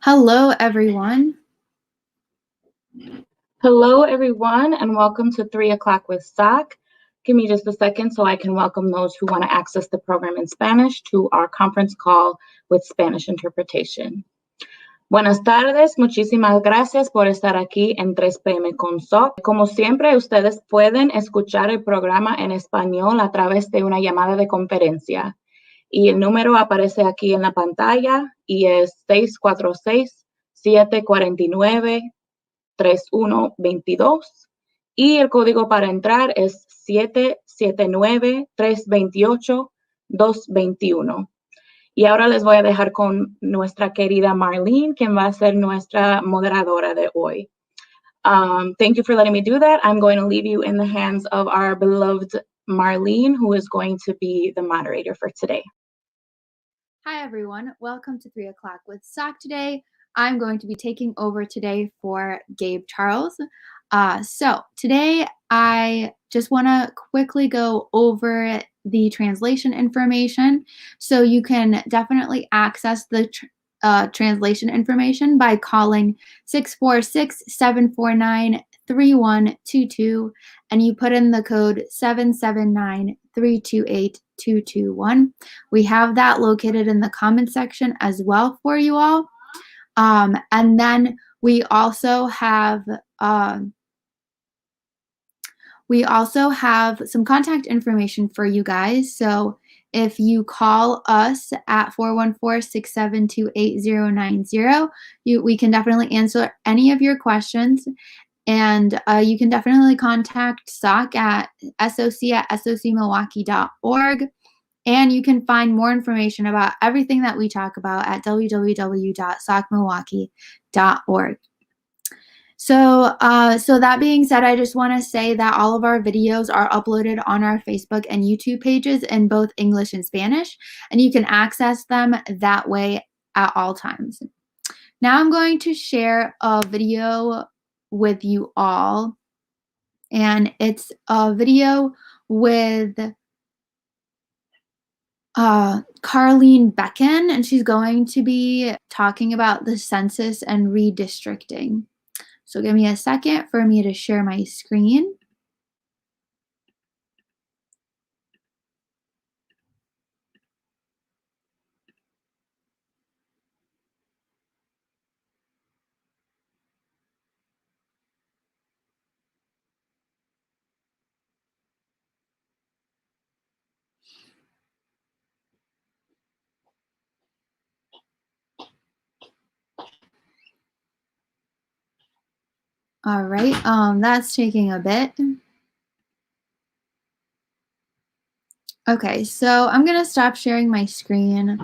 Hello, everyone. Hello, everyone, and welcome to 3 o'clock with SOC. Give me just a second so I can welcome those who want to access the program in Spanish to our conference call with Spanish interpretation. Buenas tardes, muchísimas gracias por estar aquí en 3 p.m. con SOC. Como siempre, ustedes pueden escuchar el programa en español a través de una llamada de conferencia. Y el número aparece aquí en la pantalla y es 646-749-3122 y el código para entrar es 779-328-221. Y ahora les voy a dejar con nuestra querida Marlene, quien va a ser nuestra moderadora de hoy. Thank you for letting me do that. I'm going to leave you in the hands of our beloved Marlene, who is going to be the moderator for today. Hi, everyone. Welcome to 3 o'clock with SOC today. I'm going to be taking over today for Gabe Charles. So today I just want to quickly go over the translation information. So you can definitely access the translation information by calling 646-749-3122 and you put in the code 779-328-221. We have that located in the comment section as well for you all. And then we also have some contact information for you guys. So if you call us at 414-672-8090, we can definitely answer any of your questions. And you can definitely contact SOC at SOC@SOCmilwaukee.org. And you can find more information about everything that we talk about at www.socmilwaukee.org. So that being said, I just want to say that all of our videos are uploaded on our Facebook and YouTube pages in both English and Spanish, and you can access them that way at all times. Now I'm going to share a video with you all, and it's a video with Carlene Bechen, and she's going to be talking about the census and redistricting. So give me a second for me to share my screen. All right, that's taking a bit. Okay, so I'm gonna stop sharing my screen.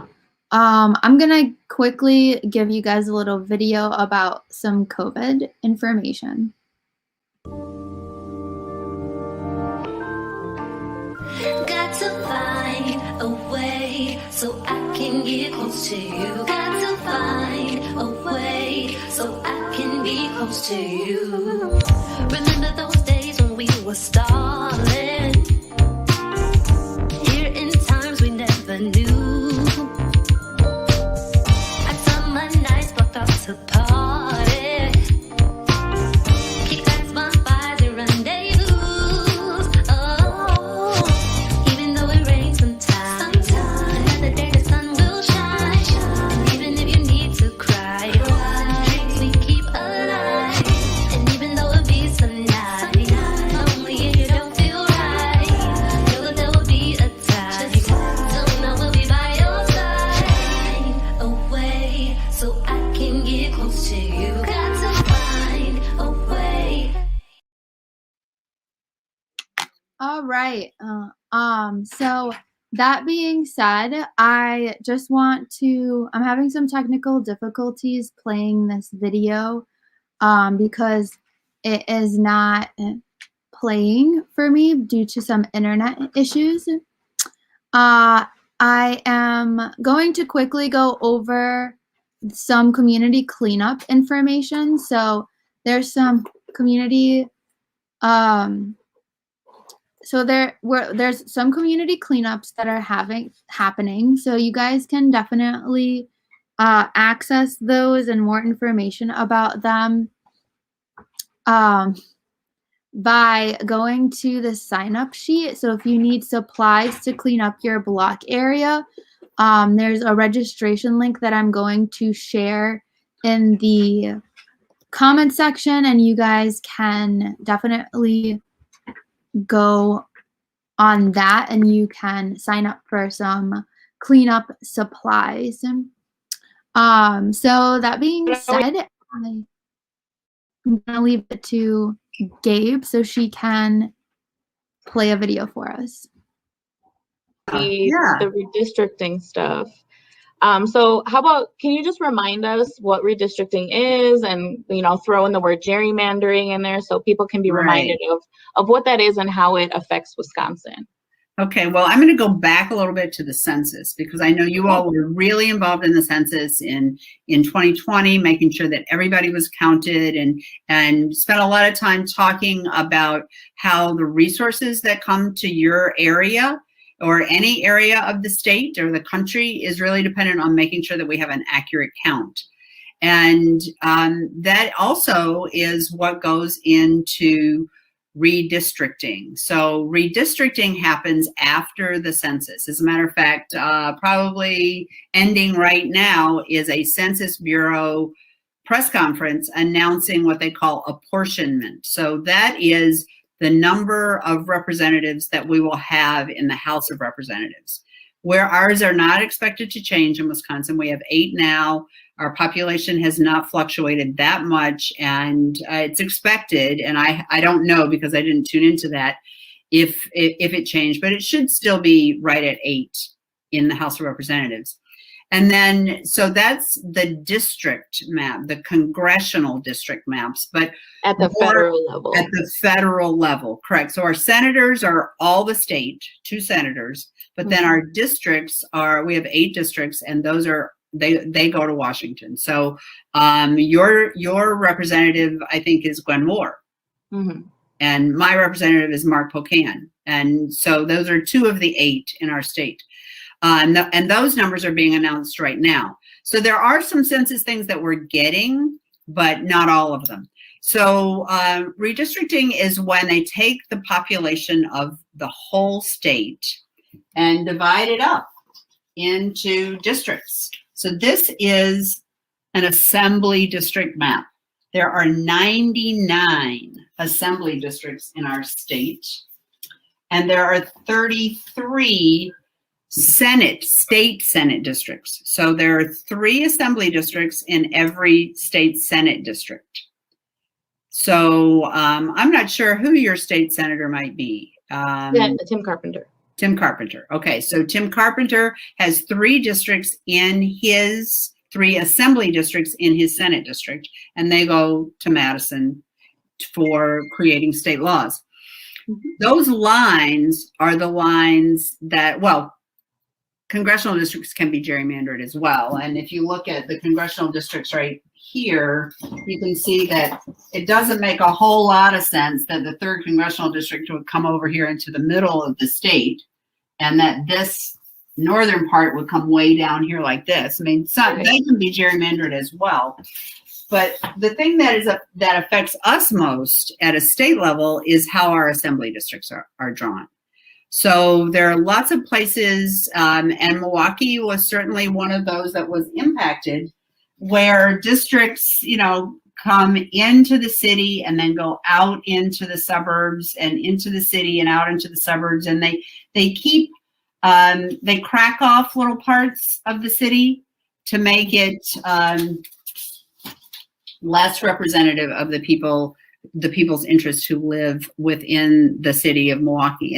I'm gonna quickly give you guys a little video about some COVID information. Got to find a way so I can get close to you. Got to find a way so I can be close to you. Remember those days when we were stalling? Here in times we never knew. I tell my nights but felt to party. Keep past my fires and rendezvous. Oh, even though it rains sometimes, another day the sun will shine. And even if you need to cry, dreams we keep alive. And even though it be some nights lonely and you don't feel right, know that there will be a time. Don't know we'll be by your side. A way so I can get close to you. Got to find a way. All right. So that being said, I just want to, I'm having some technical difficulties playing this video because it is not playing for me due to some internet issues. I am going to quickly go over some community cleanup information. So there's some community So there's some community cleanups that are happening. So you guys can definitely access those and more information about them by going to the sign-up sheet. So if you need supplies to clean up your block area, there's a registration link that I'm going to share in the comment section, and you guys can definitely go on that and you can sign up for some cleanup supplies. So that being said, I'm gonna leave it to Gabe so she can play a video for us. The redistricting stuff. So how about, can you just remind us what redistricting is, and, you know, throw in the word gerrymandering in there so people can be reminded of what that is and how it affects Wisconsin? Okay, well, I'm going to go back a little bit to the census, because I know you all were really involved in the census in 2020, making sure that everybody was counted, and spent a lot of time talking about how the resources that come to your area or any area of the state or the country is really dependent on making sure that we have an accurate count. And that also is what goes into redistricting. So redistricting happens after the census. As a matter of fact, probably ending right now is a Census Bureau press conference announcing what they call apportionment. So that is the number of representatives that we will have in the House of Representatives, where ours are not expected to change in Wisconsin. We have 8 now. Our population has not fluctuated that much, and it's expected, and I don't know because I didn't tune into that if it changed, but it should still be right at 8 in the House of Representatives. And then, so that's the district map, the congressional district maps, but at the federal level. At the federal level, correct. So our senators are all the state, 2 senators, but then our districts are, we have 8 districts, and those are, they go to Washington. So your representative, I think, is Gwen Moore. And my representative is Mark Pocan. And so those are 2 of the 8 in our state. And those numbers are being announced right now. So there are some census things that we're getting, but not all of them. So redistricting is when they take the population of the whole state and divide it up into districts. So this is an assembly district map. There are 99 assembly districts in our state, and there are 33 state Senate districts. So there are 3 assembly districts in every state Senate district. So I'm not sure who your state senator might be. Tim Carpenter. Tim Carpenter. Okay, so Tim Carpenter has 3 districts in his, 3 assembly districts in his Senate district, and they go to Madison for creating state laws. Those lines are the lines that, well, congressional districts can be gerrymandered as well. And if you look at the congressional districts right here, you can see that it doesn't make a whole lot of sense that the 3rd congressional district would come over here into the middle of the state, and that this northern part would come way down here like this. I mean, they can be gerrymandered as well. But the thing that affects us most at a state level is how our assembly districts are drawn. So there are lots of places, and Milwaukee was certainly one of those that was impacted, where districts, you know, come into the city and then go out into the suburbs and into the city and out into the suburbs, and they keep they crack off little parts of the city to make it less representative of the people's interests who live within the city of Milwaukee.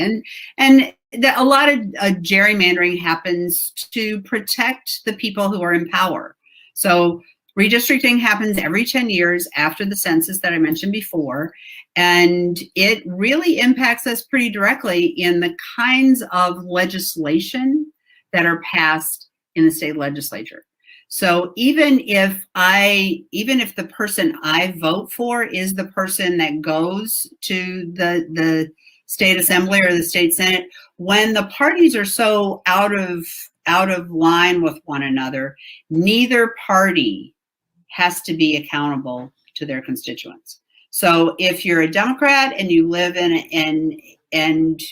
And a lot of gerrymandering happens to protect the people who are in power. So redistricting happens every 10 years after the census that I mentioned before, and it really impacts us pretty directly in the kinds of legislation that are passed in the state legislature. So even if the person I vote for is the person that goes to the state assembly or the state senate, when the parties are so out of out of line with one another, neither party has to be accountable to their constituents. So if you're a Democrat and you live and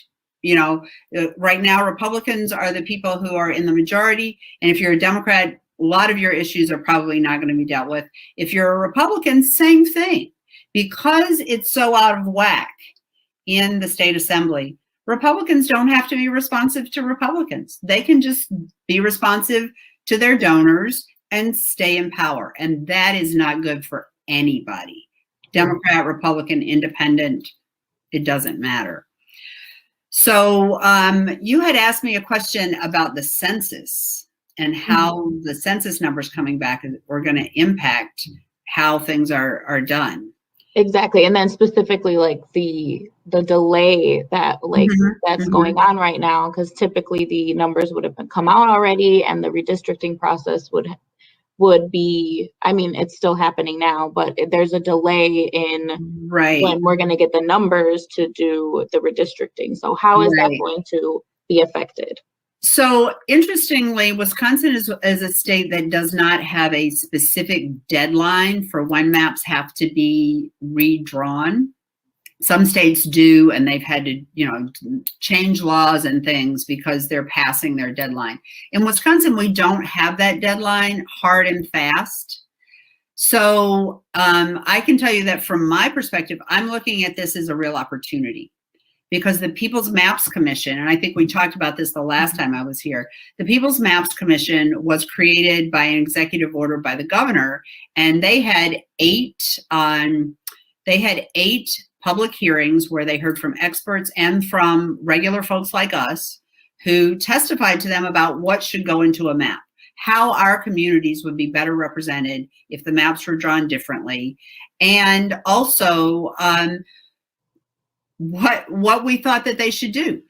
you know, right now Republicans are the people who are in the majority, and if you're a Democrat, a lot of your issues are probably not going to be dealt with. If you're a Republican, same thing. Because it's so out of whack in the state assembly, Republicans don't have to be responsive to Republicans. They can just be responsive to their donors and stay in power. And that is not good for anybody. Democrat, Republican, Independent, it doesn't matter. So you had asked me a question about the census and how the census numbers coming back are going to impact how things are done. Exactly. And then specifically like the delay that that's going on right now, because typically the numbers would have come out already and the redistricting process would be, I mean, it's still happening now, but there's a delay in when we're going to get the numbers to do the redistricting. So how is that going to be affected? So interestingly, Wisconsin is a state that does not have a specific deadline for when maps have to be redrawn. Some states do, and they've had to, you know, change laws and things because they're passing their deadline. In Wisconsin, we don't have that deadline hard and fast. So I can tell you that from my perspective, I'm looking at this as a real opportunity. Because the People's Maps Commission, and I think we talked about this the last time I was here, the People's Maps Commission was created by an executive order by the governor, and they had eight public hearings where they heard from experts and from regular folks like us who testified to them about what should go into a map, how our communities would be better represented if the maps were drawn differently, and also what we thought that they should do.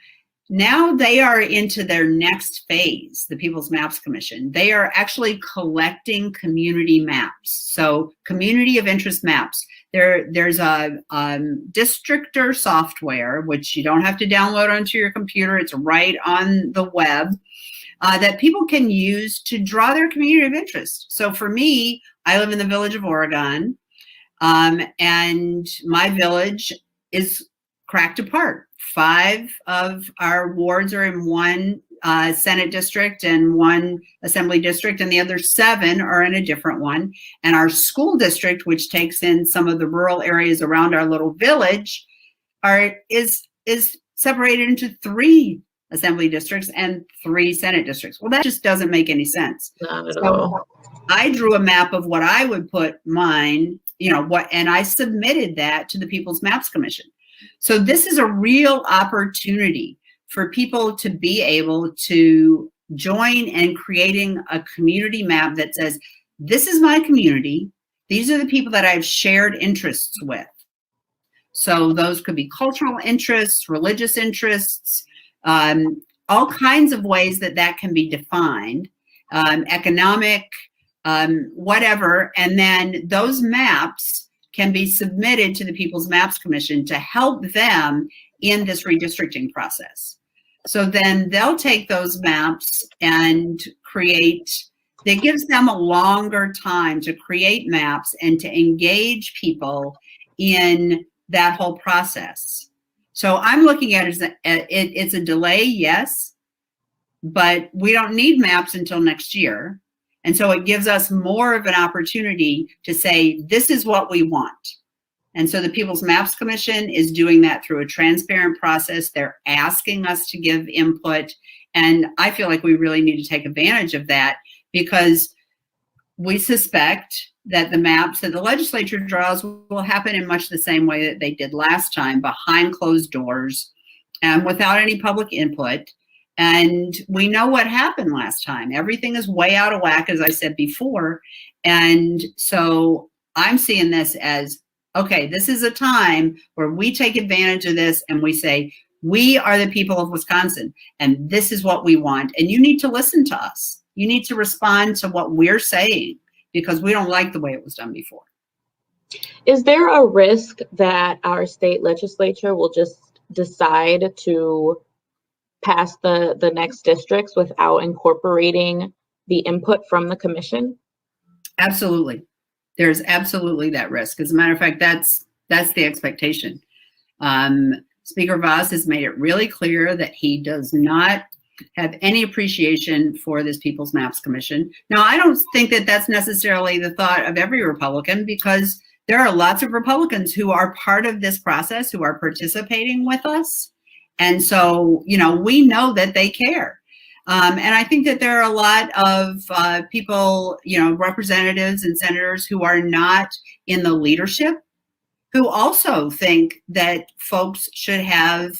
Now they are into their next phase, the People's Maps Commission. They are actually collecting community maps. So community of interest maps. There's a Districtor software, which you don't have to download onto your computer. It's right on the web that people can use to draw their community of interest. So for me, I live in the village of Oregon, and my village is cracked apart. 5 of our wards are in one Senate district and one assembly district, and the other 7 are in a different one. And our school district, which takes in some of the rural areas around our little village, is separated into 3 assembly districts and 3 Senate districts. Well, that just doesn't make any sense. Not at all. I drew a map of what I would put mine, you know, and I submitted that to the People's Maps Commission. So this is a real opportunity for people to be able to join in creating a community map that says, this is my community. These are the people that I've shared interests with. So those could be cultural interests, religious interests, all kinds of ways that can be defined, economic, whatever. And then those maps can be submitted to the People's Maps Commission to help them in this redistricting process. So then they'll take those maps and that gives them a longer time to create maps and to engage people in that whole process. So I'm looking at it as it's a delay, yes, but we don't need maps until next year. And so it gives us more of an opportunity to say, this is what we want. And so the People's Maps Commission is doing that through a transparent process. They're asking us to give input. And I feel like we really need to take advantage of that, because we suspect that the maps that the legislature draws will happen in much the same way that they did last time, behind closed doors and without any public input. And we know what happened last time. Everything is way out of whack, as I said before. And so I'm seeing this as, okay, this is a time where we take advantage of this and we say, we are the people of Wisconsin and this is what we want. And you need to listen to us. You need to respond to what we're saying, because we don't like the way it was done before. Is there a risk that our state legislature will just decide to past the next districts without incorporating the input from the commission? Absolutely. There's absolutely that risk. As a matter of fact, that's the expectation. Speaker Vaz has made it really clear that he does not have any appreciation for this People's Maps Commission. Now, I don't think that that's necessarily the thought of every Republican, because there are lots of Republicans who are part of this process, who are participating with us. And so, you know, we know that they care. And I think that there are a lot of people, you know, representatives and senators who are not in the leadership, who also think that folks should have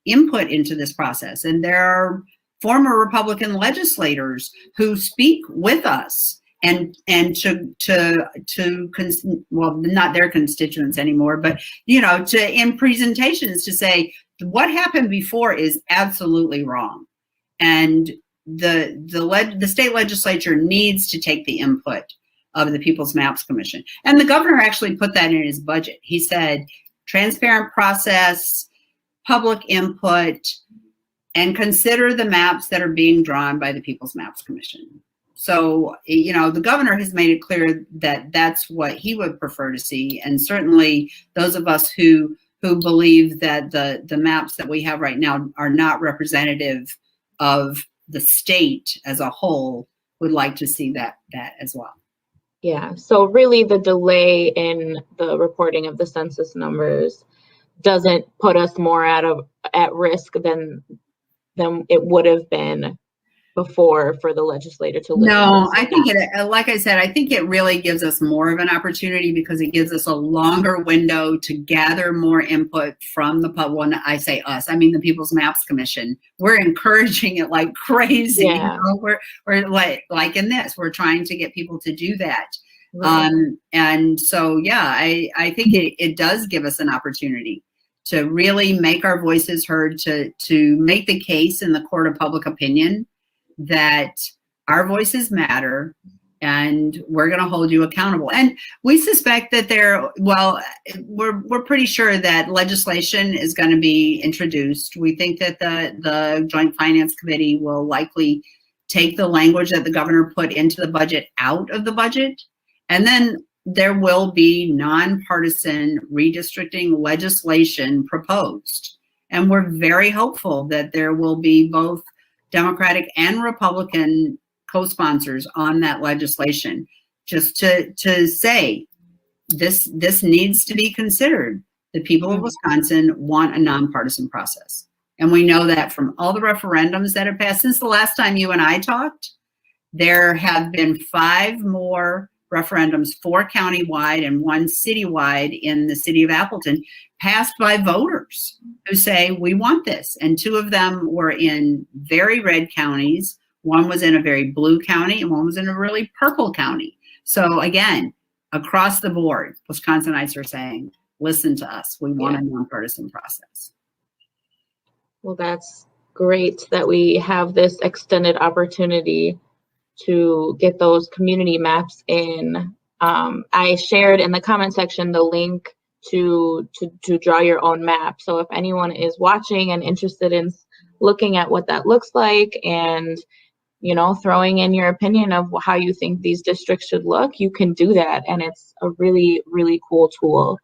input into this process. And there are former Republican legislators who speak with us and well, not their constituents anymore, but, you know, in presentations to say what happened before is absolutely wrong. And the state legislature needs to take the input of the People's Maps Commission. And the governor actually put that in his budget. He said, transparent process, public input, and consider the maps that are being drawn by the People's Maps Commission. So, you know, the governor has made it clear that that's what he would prefer to see. And certainly those of us who believe that the maps that we have right now are not representative of the state as a whole would like to see that as well. Yeah, so really the delay in the reporting of the census numbers doesn't put us more at risk than it would have been before for the legislator to listen. No, I think like I said, I think it really gives us more of an opportunity, because it gives us a longer window to gather more input from the public. When I say us, I mean the People's Maps Commission. We're encouraging it like crazy. Yeah. You know? We're like in this, we're trying to get people to do that. Right. And so, yeah, I think it does give us an opportunity to really make our voices heard, to make the case in the court of public opinion that our voices matter, and we're going to hold you accountable. And we suspect that we're pretty sure that legislation is going to be introduced. We think that the Joint Finance Committee will likely take the language that the governor put into the budget out of the budget. And then there will be nonpartisan redistricting legislation proposed. And we're very hopeful that there will be both Democratic and Republican co-sponsors on that legislation, just to say this needs to be considered. The people of Wisconsin want a nonpartisan process. And we know that from all the referendums that have passed since the last time you and I talked. There have been 5 more referendums, 4 countywide and 1 citywide in the city of Appleton, passed by voters who say, we want this. And 2 of them were in very red counties. One was in a very blue county, and one was in a really purple county. So again, across the board, Wisconsinites are saying, listen to us. We want a nonpartisan process. Well, that's great that we have this extended opportunity to get those community maps in. I shared in the comment section the link to draw your own map. So if anyone is watching and interested in looking at what that looks like, and, you know, throwing in your opinion of how you think these districts should look, you can do that. And it's a really, really cool tool.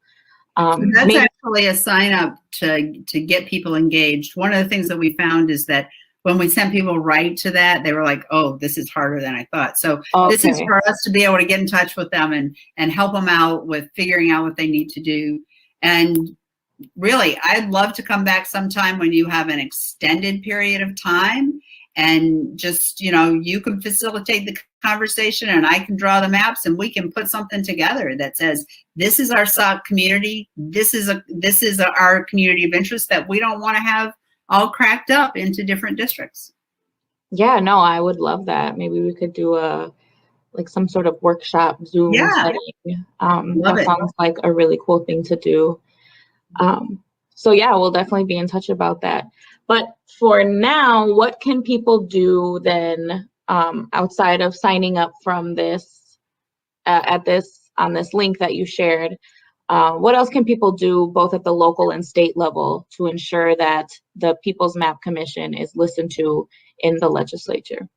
That's actually a sign up to get people engaged. One of the things that we found is that when we sent people right to that, they were like, oh, this is harder than I thought. So This is for us to be able to get in touch with them and help them out with figuring out what they need to do. And really, I'd love to come back sometime when you have an extended period of time, and just, you know, you can facilitate the conversation and I can draw the maps, and we can put something together that says, this is our SOC community. This is our community of interest that we don't want to have all cracked up into different districts. Yeah, no, I would love that. Maybe we could do some sort of workshop Zoom setting. That sounds like a really cool thing to do. So yeah, we'll definitely be in touch about that. But for now, what can people do then outside of signing up from this on this link that you shared? What else can people do both at the local and state level to ensure that the People's Map Commission is listened to in the legislature?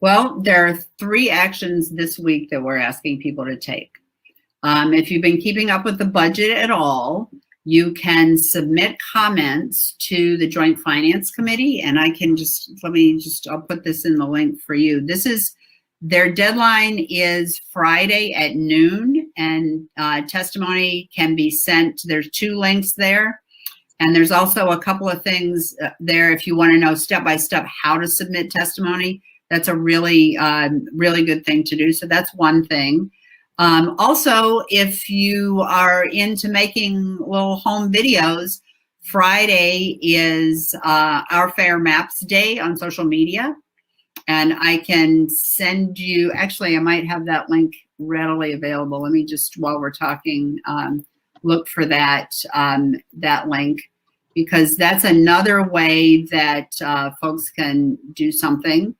Well, there are 3 actions this week that we're asking people to take. If you've been keeping up with the budget at all, you can submit comments to the Joint Finance Committee, and I can I'll put this in the link for you. Their deadline is Friday at noon, and testimony can be sent. There's 2 links there, and there's also a couple of things there if you want to know step-by-step how to submit testimony. That's a really, really good thing to do. So that's one thing. Also, if you are into making little home videos, Friday is our Fair Maps Day on social media. And I can send you, actually, I might have that link readily available. Let me just, while we're talking, look for that link, because that's another way that folks can do something.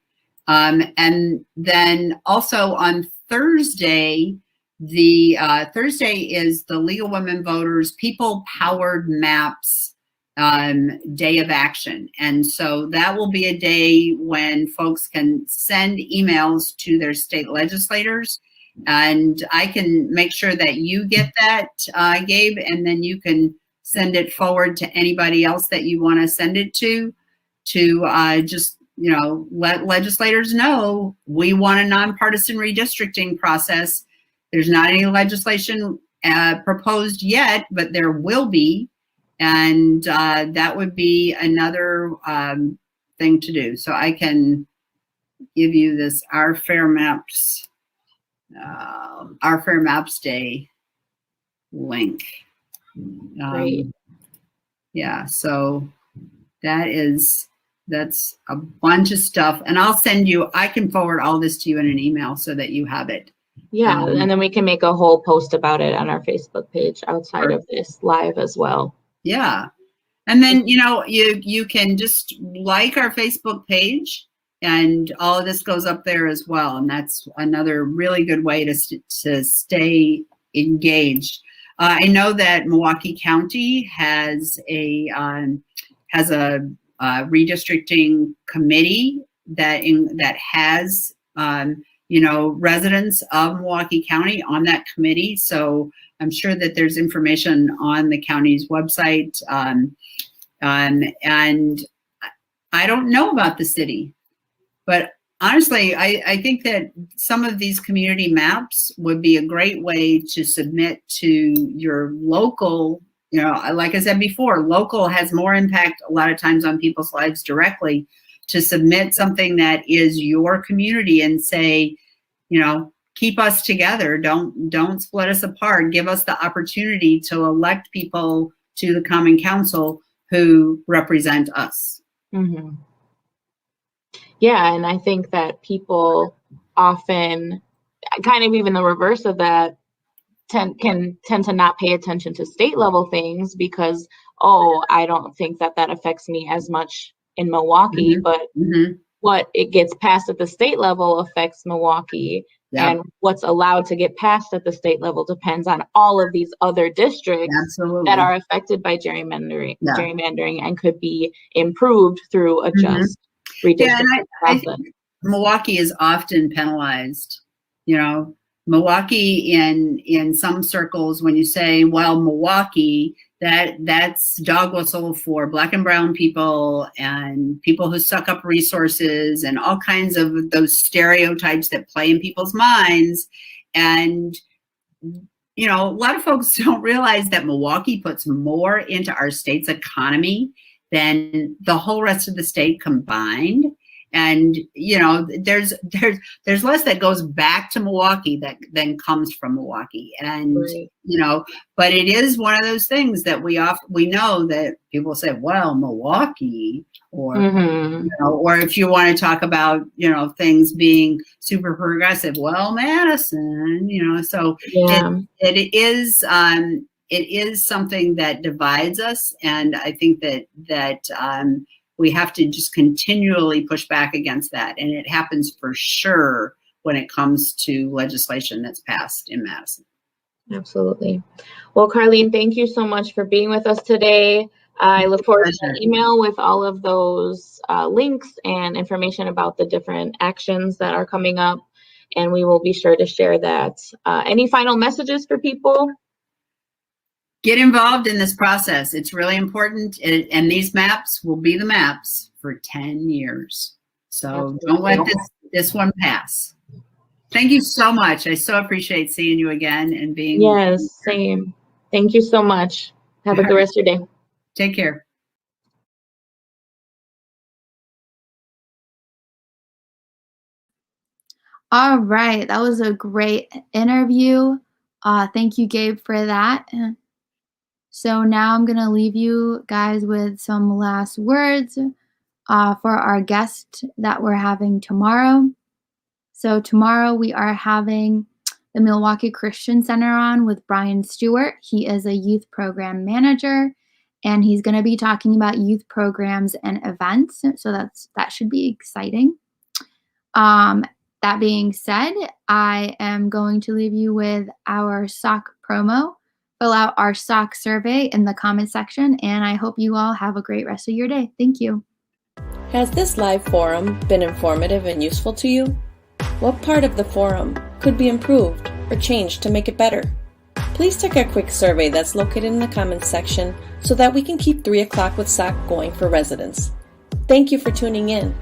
And then also on Thursday, Thursday is the League of Women Voters People Powered Maps Day of Action. And so that will be a day when folks can send emails to their state legislators, and I can make sure that you get that, Gabe, and then you can send it forward to anybody else that you want to send it to just, let legislators know we want a nonpartisan redistricting process. There's not any legislation proposed yet, but there will be. And that would be another thing to do. So I can give you this Our Fair Maps Day link. Great. Yeah, so that's a bunch of stuff. And I can forward all this to you in an email so that you have it. Yeah, and then we can make a whole post about it on our Facebook page outside of this live as well. Yeah. And then, you can just like our Facebook page, and all of this goes up there as well. And that's another really good way to stay engaged. I know that Milwaukee County has a redistricting committee that has, residents of Milwaukee County on that committee. So I'm sure that there's information on the county's website. And I don't know about the city, but honestly, I think that some of these community maps would be a great way to submit to your local, like I said before, local has more impact a lot of times on people's lives directly, to submit something that is your community and say, keep us together. Don't split us apart. Give us the opportunity to elect people to the Common Council who represent us. Mm-hmm. Yeah, and I think that people often, kind of even the reverse of that, tend to not pay attention to state level things because, I don't think that affects me as much in Milwaukee, but what it gets passed at the state level affects Milwaukee. Yep. And what's allowed to get passed at the state level depends on all of these other districts that are affected by gerrymandering and could be improved through a just redistricting process. I think Milwaukee is often penalized. Milwaukee in some circles, when you say, well, Milwaukee, that's dog whistle for Black and brown people and people who suck up resources and all kinds of those stereotypes that play in people's minds. And, a lot of folks don't realize that Milwaukee puts more into our state's economy than the whole rest of the state combined. And, there's less that goes back to Milwaukee than comes from Milwaukee. And, but it is one of those things that we know that people say, well, Milwaukee, or, or if you want to talk about, things being super progressive, well, Madison, so it is something that divides us. And I think that we have to just continually push back against that. And it happens for sure when it comes to legislation that's passed in Madison. Absolutely. Well, Carlene, thank you so much for being with us today. I look forward to an email with all of those links and information about the different actions that are coming up, and we will be sure to share that. Any final messages for people? Get involved in this process. It's really important, and these maps will be the maps for 10 years. So don't let this one pass. Thank you so much. I so appreciate seeing you again and being. Yes, same. Thank you so much. Have a good rest of your day. Take care. All right, that was a great interview. Thank you, Gabe, for that. So now I'm going to leave you guys with some last words for our guest that we're having tomorrow. So tomorrow we are having the Milwaukee Christian Center on with Brian Stewart. He is a youth program manager, and he's going to be talking about youth programs and events. So that should be exciting. That being said, I am going to leave you with our SOC promo. Fill out our SOC survey in the comment section, and I hope you all have a great rest of your day. Thank you. Has this live forum been informative and useful to you? What part of the forum could be improved or changed to make it better? Please take a quick survey that's located in the comments section so that we can keep 3 o'clock with SOC going for residents. Thank you for tuning in.